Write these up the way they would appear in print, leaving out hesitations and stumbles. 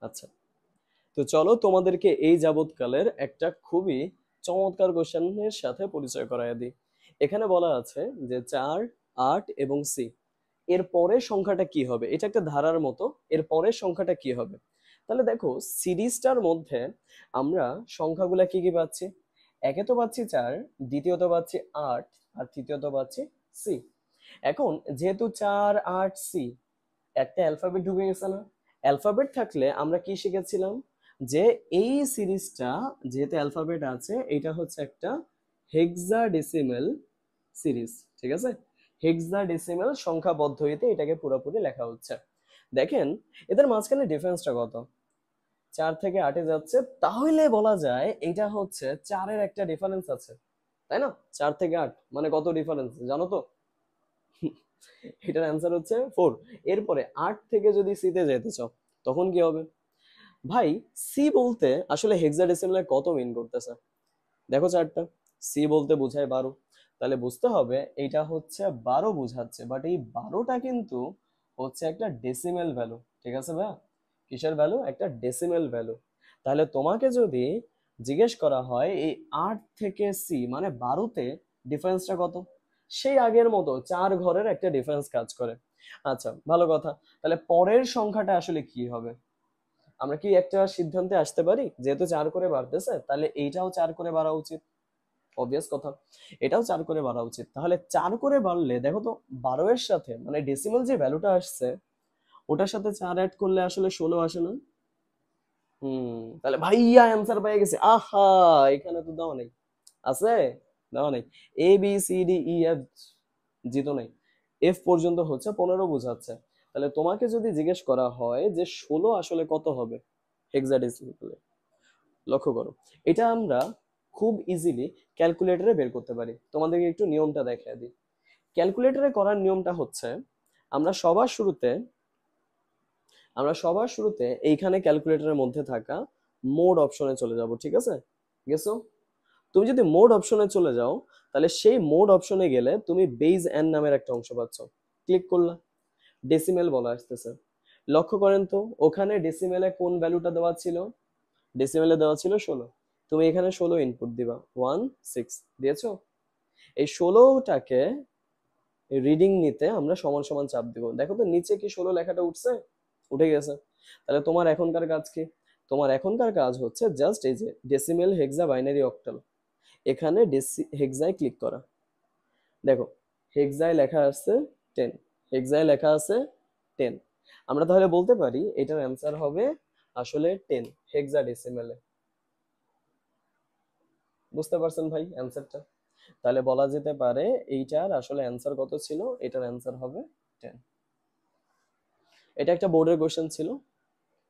আচ্ছা, তো চলো তোমাদেরকে এই যাবৎকালের একটা খুবই চমৎকার কোশ্চেনের সাথে পরিচয় করায় দিই। এখানে বলা আছে যে 4, 8 এবং সি এর পরের সংখ্যাটা কি হবে। এটা একটা ধারার মতো, এর পরের সংখ্যাটা কি হবে। তাহলে দেখো, সিরিজটার মধ্যে আমরা সংখ্যাগুলা কি কি পাচ্ছি। একে তো পাচ্ছি 4, দ্বিতীয়ত পাচ্ছি 8, আর তৃতীয়ত পাচ্ছি সি। এখন যেহেতু 4, 8, সি একটা অ্যালফাবেট ঢুকে গেছে না। অ্যালফাবেট থাকলে আমরা কি শিখেছিলাম, যে এই সিরিজটা যেহেতু অ্যালফাবেট আছে, এটা হচ্ছে একটা হেক্সাডেসিমেল সিরিজ। ঠিক আছে, হেক্সাডেসিমেল সংখ্যা পদ্ধতিতে এটাকে পুরোপুরি লেখা হচ্ছে। দেখেন এদের মাঝখানে ডিফারেন্সটা কত, 4 থেকে 8-এ যাচ্ছে, তাহলে বলা যায় এটা হচ্ছে 4-এর একটা ডিফারেন্স আছে, তাই না? 4 থেকে 8 মানে কত ডিফারেন্স জানো তো? এটার অ্যান্সার হচ্ছে 4। এরপরে 8 থেকে যদি সি তে যেতে চাও তখন কি হবে ভাই? সি বলতে আসলে হেক্সাডেসিমালে কত মিন করতেছে দেখো চারটা। সি বলতে বোঝায় 12, তাহলে বুঝতে হবে এইটা হচ্ছে 12 বুঝাচ্ছে, বাট এই 12টা কিন্তু হচ্ছে একটা ডেসিমেল ভ্যালু। ঠিক আছে ভাইয়া, কিসের ভ্যালু? একটা ডেসিমেল ভ্যালু। তাহলে তোমাকে যদি জিজ্ঞেস করা হয় এই 8 থেকে সি মানে 12তে ডিফারেন্সটা কত, সেই আগের মতো 4 ঘরের একটা ডিফারেন্স কাজ করে। আচ্ছা ভালো কথা, তাহলে পরের সংখ্যাটা আসলে কি হবে? আমরা কি একটা সিদ্ধান্তে আসতে পারি, যেহেতু 4 করে বাড়তেছে তাহলে এইটাও 4 করে বাড়া উচিত। অবভিয়াস কথা, এটাও 4 করে বাড়া উচিত। তাহলে 4 করে বাড়লে দেখো তো, 12 এর সাথে মানে ডেসিমাল যে ভ্যালুটা আসছে ওটার সাথে 4 অ্যাড করলে আসলে 16 আসে না? তাহলে ভাইয়া অ্যান্সার পেয়ে গেছে। আহা, এখানে তো দেওয়া নেই, আছে? দেওয়া নেই। A B C D E F জিতো নেই, এফ পর্যন্ত হচ্ছে 15 বোঝাচ্ছে। তাহলে তোমাকে যদি জিজ্ঞেস করা হয় যে 16 আসলে কত হবে হেক্সাডেসিমালে, লক্ষ্য করো, এটা আমরা খুব ইজিলি ক্যালকুলেটরে বের করতে পারি। তোমাদেরকে একটু নিয়মটা দেখিয়ে দিই। ক্যালকুলেটরে করার নিয়মটা হচ্ছে, আমরা সবার শুরুতে আমরা সবার শুরুতে এইখানে ক্যালকুলেটরের মধ্যে থাকা মোড অপশনে চলে যাব। ঠিক আছে, গেছো? তুমি যদি মোড অপশনে চলে যাও, তাহলে সেই মোড অপশনে গেলে তুমি বেজ এন নামের একটা অংশ পাচ্ছ। ক্লিক করলা, ডেসিমেল বলা আসতেছে। লক্ষ্য করেন তো, ওখানে ডেসিমেলে কোন ভ্যালুটা দেওয়া ছিল? ডেসিমেলে দেওয়া ছিল 16। তুমি এখানে 16 ইনপুট দিবা, 16 দিয়েছো। এই 16টাকে রিডিং নিতে আমরা সমান সমান চাপ দিব। দেখো তো নিচে কি 16 লেখাটা উঠছে? উঠে গেছে। তাহলে তোমার এখনকার কাজ কি? তোমার এখনকার কাজ হচ্ছে জাস্ট এই যে ডেসিমেল, হেক্সা, বাইনারি, অক্টাল, এখানে হেক্সায় ক্লিক করা। দেখো হেক্সায় লেখা আছে 10, হেক্সায় লেখা আছে 10। আমরা তাহলে বলতে পারি এটার অ্যান্সার হবে আসলে 10 হেক্সা ডেসিমেলে। বুঝতে পারছেন ভাই অ্যান্সারটা? তাহলে বলা যেতে পারে এইটার আসলে অ্যান্সার কত ছিল, এটার অ্যান্সার হবে 10। এটা একটা বোর্ডের কোশ্চেন ছিল,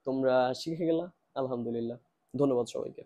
তোমরা শিখে গেলা, আলহামদুলিল্লাহ। ধন্যবাদ সবাইকে।